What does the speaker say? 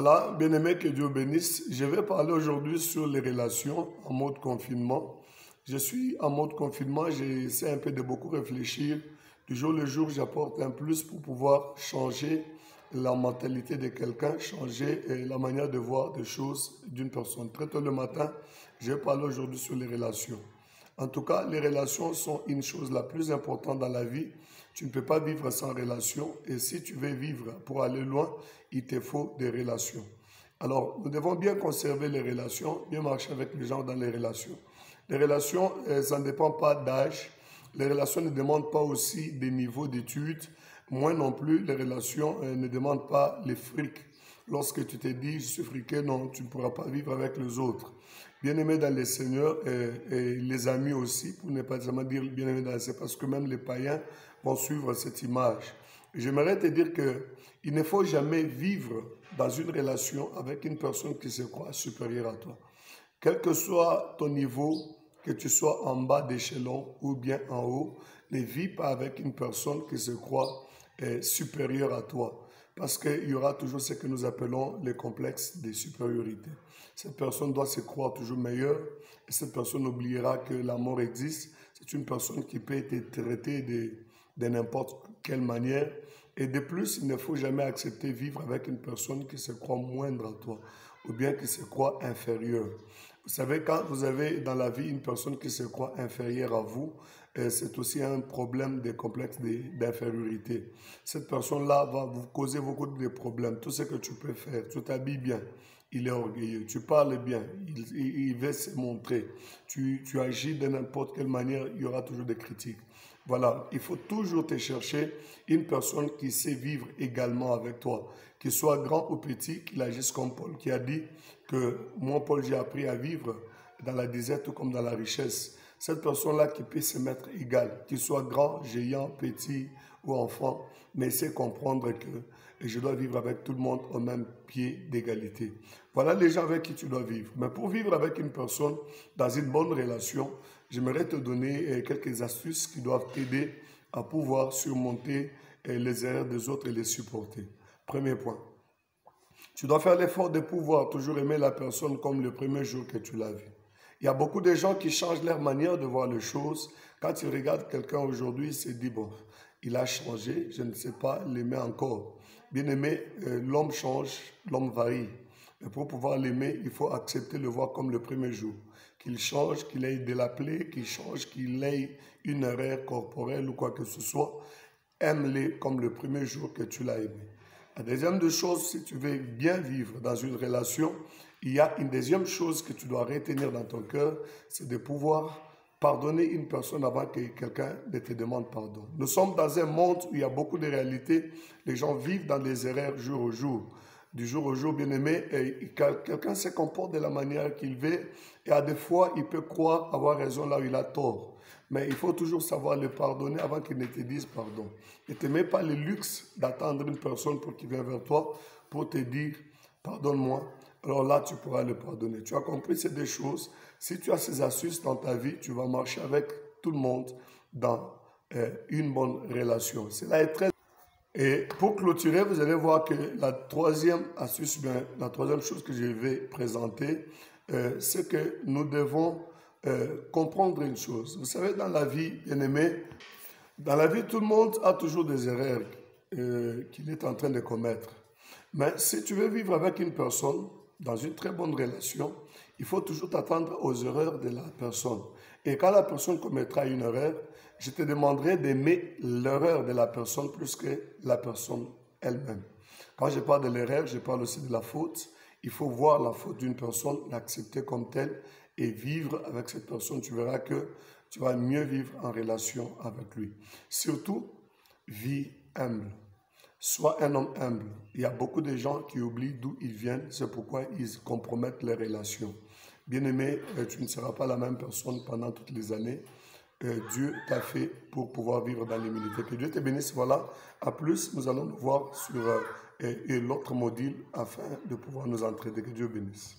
Voilà, bien-aimé, que Dieu bénisse. Je vais parler aujourd'hui sur les relations en mode confinement. Je suis en mode confinement, j'essaie un peu de beaucoup réfléchir. Du jour le jour, j'apporte un plus pour pouvoir changer la mentalité de quelqu'un, changer la manière de voir des choses d'une personne. Très tôt le matin, je vais parler aujourd'hui sur les relations. En tout cas, les relations sont une chose la plus importante dans la vie. Tu ne peux pas vivre sans relations. Et si tu veux vivre pour aller loin, il te faut des relations. Alors, nous devons bien conserver les relations, bien marcher avec les gens dans les relations. Les relations, ça ne dépend pas d'âge. Les relations ne demandent pas aussi des niveaux d'études. Moins non plus, les relations ne demandent pas les frics. Lorsque tu te dis, je suis friqué, non, tu ne pourras pas vivre avec les autres. Bien-aimé dans les seigneurs et les amis aussi, pour ne pas seulement dire bien-aimé dans les seigneurs, parce que même les païens vont suivre cette image. J'aimerais te dire qu'il ne faut jamais vivre dans une relation avec une personne qui se croit supérieure à toi. Quel que soit ton niveau, que tu sois en bas d'échelon ou bien en haut, ne vis pas avec une personne qui se croit supérieure à toi. Parce qu'il y aura toujours ce que nous appelons les complexes de supériorité. Cette personne doit se croire toujours meilleure et cette personne oubliera que la mort existe. C'est une personne qui peut être traitée de n'importe quelle manière. Et de plus, il ne faut jamais accepter de vivre avec une personne qui se croit moindre à toi ou bien qui se croit inférieure. Vous savez, quand vous avez dans la vie une personne qui se croit inférieure à vous, c'est aussi un problème de complexe d'infériorité. Cette personne-là va vous causer beaucoup de problèmes. Tout ce que tu peux faire, tu t'habilles bien, il est orgueilleux. Tu parles bien, il veut se montrer. Tu agis de n'importe quelle manière, il y aura toujours des critiques. Voilà, il faut toujours te chercher une personne qui sait vivre également avec toi, qu'il soit grand ou petit, qu'il agisse comme Paul, qui a dit que moi, Paul, j'ai appris à vivre dans la disette comme dans la richesse. Cette personne-là qui peut se mettre égal, qu'il soit grand, géant, petit ou enfant, mais sait comprendre que je dois vivre avec tout le monde au même pied d'égalité. Voilà les gens avec qui tu dois vivre. Mais pour vivre avec une personne dans une bonne relation, j'aimerais te donner quelques astuces qui doivent t'aider à pouvoir surmonter les erreurs des autres et les supporter. Premier point. Tu dois faire l'effort de pouvoir toujours aimer la personne comme le premier jour que tu l'as vue. Il y a beaucoup de gens qui changent leur manière de voir les choses. Quand ils regardent quelqu'un aujourd'hui, ils se disent, bon, il a changé, je ne sais pas l'aimer encore. Bien aimé, l'homme change, l'homme varie. Mais pour pouvoir l'aimer, il faut accepter de le voir comme le premier jour. Qu'il change, qu'il ait de la plaie, qu'il change, qu'il ait une erreur corporelle ou quoi que ce soit. Aime-le comme le premier jour que tu l'as aimé. La deuxième des choses, si tu veux bien vivre dans une relation, il y a une deuxième chose que tu dois retenir dans ton cœur, c'est de pouvoir pardonner une personne avant que quelqu'un ne te demande pardon. Nous sommes dans un monde où il y a beaucoup de réalités. Les gens vivent dans des erreurs jour au jour. Du jour au jour, bien aimé, quelqu'un se comporte de la manière qu'il veut et à des fois, il peut croire avoir raison là où il a tort. Mais il faut toujours savoir le pardonner avant qu'il ne te dise pardon. Ne te mets pas le luxe d'attendre une personne pour qu'il vienne vers toi pour te dire pardonne-moi. Alors là, tu pourras le pardonner. Tu as compris ces deux choses. Si tu as ces astuces dans ta vie, tu vas marcher avec tout le monde dans une bonne relation. Cela est très... Et pour clôturer, vous allez voir que la troisième astuce, bien, la troisième chose que je vais présenter, c'est que nous devons comprendre une chose. Vous savez, dans la vie, bien aimé, dans la vie, tout le monde a toujours des erreurs qu'il est en train de commettre. Mais si tu veux vivre avec une personne dans une très bonne relation, il faut toujours t'attendre aux erreurs de la personne. Et quand la personne commettra une erreur, je te demanderai d'aimer l'erreur de la personne plus que la personne elle-même. Quand je parle de l'erreur, je parle aussi de la faute. Il faut voir la faute d'une personne, l'accepter comme telle et vivre avec cette personne. Tu verras que tu vas mieux vivre en relation avec lui. Surtout, vis humble. Sois un homme humble. Il y a beaucoup de gens qui oublient d'où ils viennent. C'est pourquoi ils compromettent les relations. Bien-aimé, tu ne seras pas la même personne pendant toutes les années. Dieu t'a fait pour pouvoir vivre dans l'humilité. Que Dieu te bénisse. Voilà. À plus, nous allons nous voir sur l'autre module afin de pouvoir nous entraider. Que Dieu bénisse.